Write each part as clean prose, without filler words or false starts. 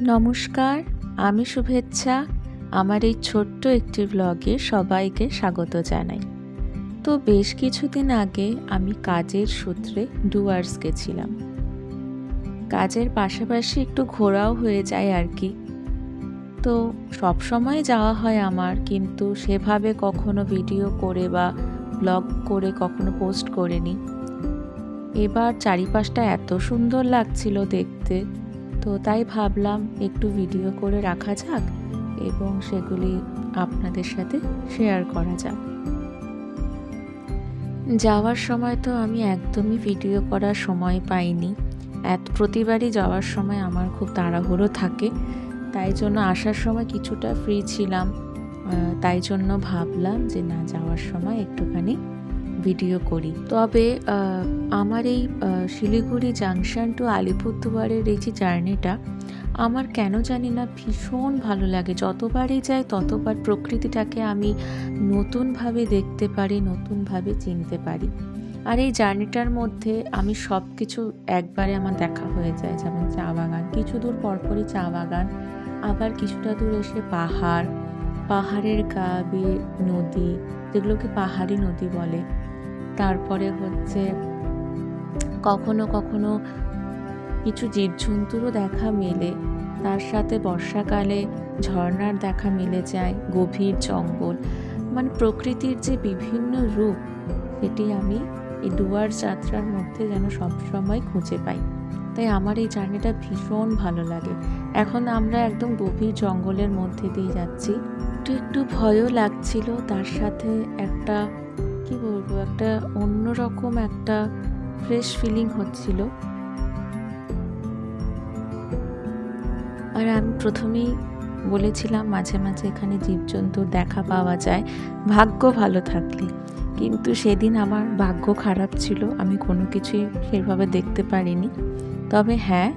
নমস্কার, আমি শুভেচ্ছা। আমার এই ছোট্ট একটি ব্লগে সবাইকে স্বাগত জানাই। তো বেশ কিছুদিন আগে আমি কাজের সূত্রে ডুয়ার্স গেছিলাম। কাজের পাশাপাশি একটু ঘোরাও হয়ে যায় আর কি। তো সবসময় যাওয়া হয় আমার, কিন্তু সেভাবে কখনো ভিডিও করে বা ব্লগ করে কখনো পোস্ট করিনি। এবার চারিপাশটা এত সুন্দর লাগছিল দেখতে, তো তাই ভাবলাম একটু ভিডিও করে রাখা যাক এবং সেগুলি আপনাদের সাথে শেয়ার করা যাক। যাওয়ার সময় তো আমি একদমই ভিডিও করার সময় পাইনি। প্রতিবারই যাওয়ার সময় আমার খুব তাড়াহুড়ো থাকে, তাই জন্য আসার সময় কিছুটা ফ্রি ছিলাম। তাই জন্য ভাবলাম যে না, যাওয়ার সময় একটুখানি ভিডিও করি। তবে আমার এই শিলিগুড়ি জাংশন টু আলিপুরদুয়ারের এই যে জার্নিটা, আমার কেন জানি না ভীষণ ভালো লাগে। যতবারই যাই ততবার প্রকৃতিটাকে আমি নতুনভাবে দেখতে পারি, নতুনভাবে চিনতে পারি। আর এই জার্নিটার মধ্যে আমি সব কিছু একবারে আমার দেখা হয়ে যায়। যেমন চা বাগান, কিছু দূর পরপরই চা বাগান, আবার কিছুটা দূর এসে পাহাড়, পাহাড়ের গা বেয়ে নদী, যেগুলোকে পাহাড়ি নদী বলে। তারপরে হচ্ছে কখনো কখনো কিছু জীবজন্তুরও দেখা মেলে, তার সাথে বর্ষাকালে ঝর্ণার দেখা মিলে যায়, গভীর জঙ্গল, মানে প্রকৃতির যে বিভিন্ন রূপ, সেটি আমি এই ডুয়ার্স যাত্রার মধ্যে যেন সবসময় খুঁজে পাই। তাই আমার এই জার্নিটা ভীষণ ভালো লাগে। এখন আমরা একদম গভীর জঙ্গলের মধ্যে দিয়ে যাচ্ছি। একটু একটু ভয়ও লাগছিল, তার সাথে একটা কি বলবো, একটা অন্যরকম একটা ফ্রেশ ফিলিং হচ্ছিল। আর আমি প্রথমেই বলেছিলাম মাঝে মাঝে এখানে জীবজন্তুর দেখা পাওয়া যায় ভাগ্য ভালো থাকলে, কিন্তু সেদিন আমার ভাগ্য খারাপ ছিল, আমি কোনো কিছুই সেভাবে দেখতে পারিনি। তবে হ্যাঁ,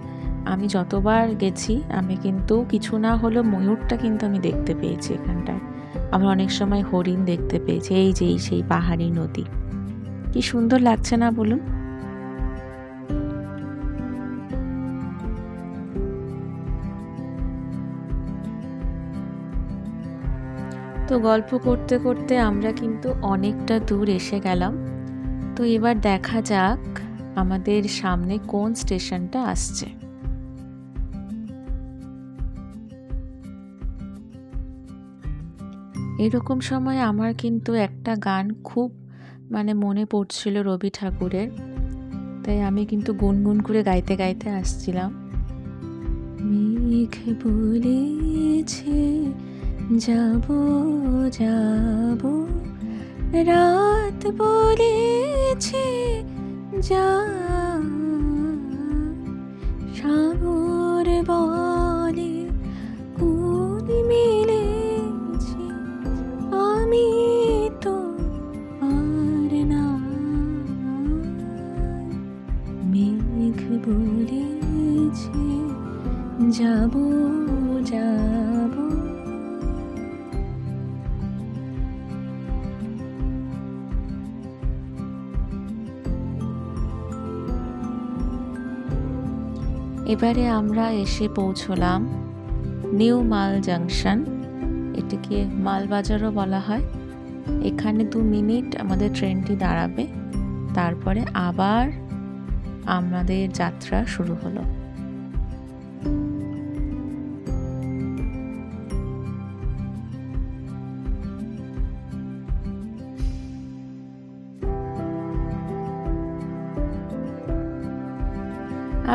আমি যতবার গেছি আমি কিন্তু কিছু না হলেও ময়ূরটা কিন্তু আমি দেখতে পেয়েছি এখানটায়। আমার অনেক সময় হরিণ দেখতে পেয়েছি। এই যে সেই পাহাড়ি নদী, কি সুন্দর লাগছে না বলুন? তো গল্প করতে করতে আমরা কিন্তু অনেকটা দূর এসে গেলাম। তো এবার দেখা যাক আমাদের সামনে কোন স্টেশনটা আসছে। এরকম সময় আমার কিন্তু একটা গান খুব মনে পড়ছিল, রবি ঠাকুরের। তাই আমি কিন্তু গুনগুন করে গাইতে গাইতে আসছিলাম। মেঘ বলেছে যাব যাব, রাত বলেছে যা, সাগর বলে কোন মিলেছে, আমি তো আর না। মেঘ বলেছে যাব যাব। এবারে আমরা এসে পৌঁছলাম নিউ মাল জাংশন। এটিকে মালবাজারও বলা হয়। এখানে 2 মিনিট আমাদের ট্রেনটি দাঁড়াবে, তারপরে আবার আমাদের যাত্রা শুরু হলো।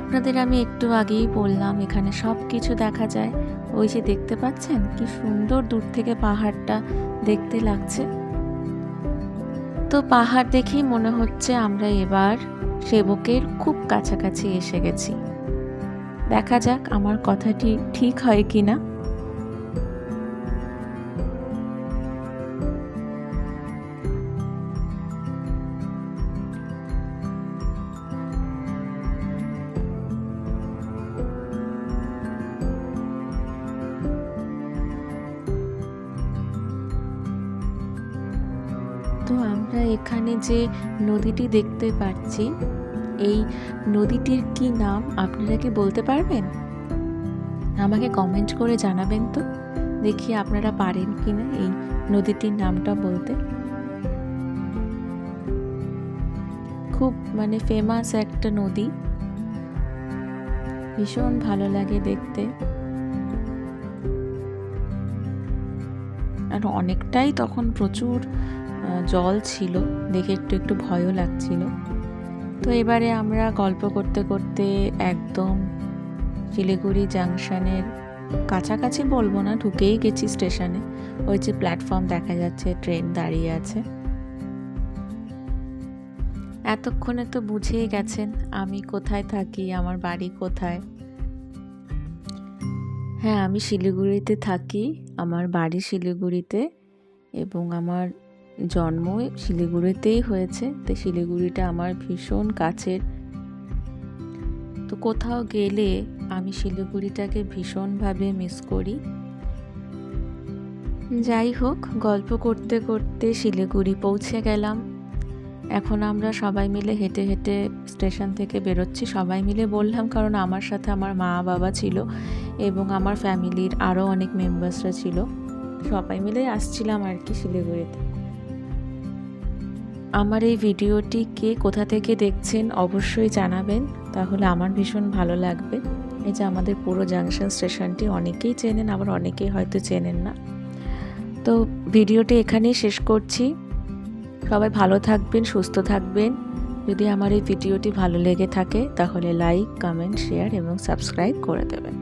আপনাদের আমি একটু আগেই বললাম এখানে সব কিছু দেখা যায়। ওই যে দেখতে পাচ্ছেন কি সুন্দর দূর থেকে পাহাড়টা দেখতে লাগছে। তো পাহাড় দেখেই মনে হচ্ছে আমরা এবার সেবকের খুব কাছাকাছি এসে গেছি। দেখা যাক আমার কথাটি ঠিক হয় কিনা। তো আমরা এখানে যে নদীটি দেখতে পাচ্ছি, এই নদীটির কি নাম আপনারা কি বলতে পারবেন? আমাকে কমেন্ট করে জানাবেন তো, দেখি আপনারা পারেন কি না এই নদীটির নামটা বলতে। খুব মানে ফেমাস একটা নদী, ভীষণ ভালো লাগে দেখতে। আর অনেকটাই তখন প্রচুর জল ছিল, দেখে একটু একটু ভয়ও লাগছিল। তো এবারে আমরা গল্প করতে করতে একদম শিলিগুড়ি জাংশনের কাছাকাছি বলবো না, ঢুকেই গেছি স্টেশনে। ওই যে প্ল্যাটফর্ম দেখা যাচ্ছে, ট্রেন দাঁড়িয়ে আছে। এতক্ষণে তো বুঝেই গেছেন আমি কোথায় থাকি, আমার বাড়ি কোথায়। হ্যাঁ, আমি শিলিগুড়িতে থাকি, আমার বাড়ি শিলিগুড়িতে, এবং আমার জন্ম শিলিগুড়িতেই হয়েছে। তো শিলিগুড়িটা আমার ভীষণ কাছের। তো কোথাও গেলে আমি শিলিগুড়িটাকে ভীষণভাবে মিস করি। যাই হোক, গল্প করতে করতে শিলিগুড়ি পৌঁছে গেলাম। এখন আমরা সবাই মিলে হেঁটে হেঁটে স্টেশন থেকে বেরোচ্ছি। সবাই মিলে বললাম কারণ আমার সাথে আমার মা বাবা ছিল এবং আমার ফ্যামিলির আরও অনেক মেম্বার্সরা ছিল। সবাই মিলে আসছিলাম আর কি শিলিগুড়িতে। আমার এই ভিডিওটি কে কোথা থেকে দেখছেন অবশ্যই জানাবেন, তাহলে আমার ভীষণ ভালো লাগবে। এই যে আমাদের পুরো জাংশন স্টেশনটি অনেকেই চেনেন, আবার অনেকেই হয়তো চেনেন না। তো ভিডিওটি এখানেই শেষ করছি। সবাই ভালো থাকবেন, সুস্থ থাকবেন। যদি আমার এই ভিডিওটি ভালো লেগে থাকে তাহলে লাইক, কমেন্ট, শেয়ার এবং সাবস্ক্রাইব করে দেবেন।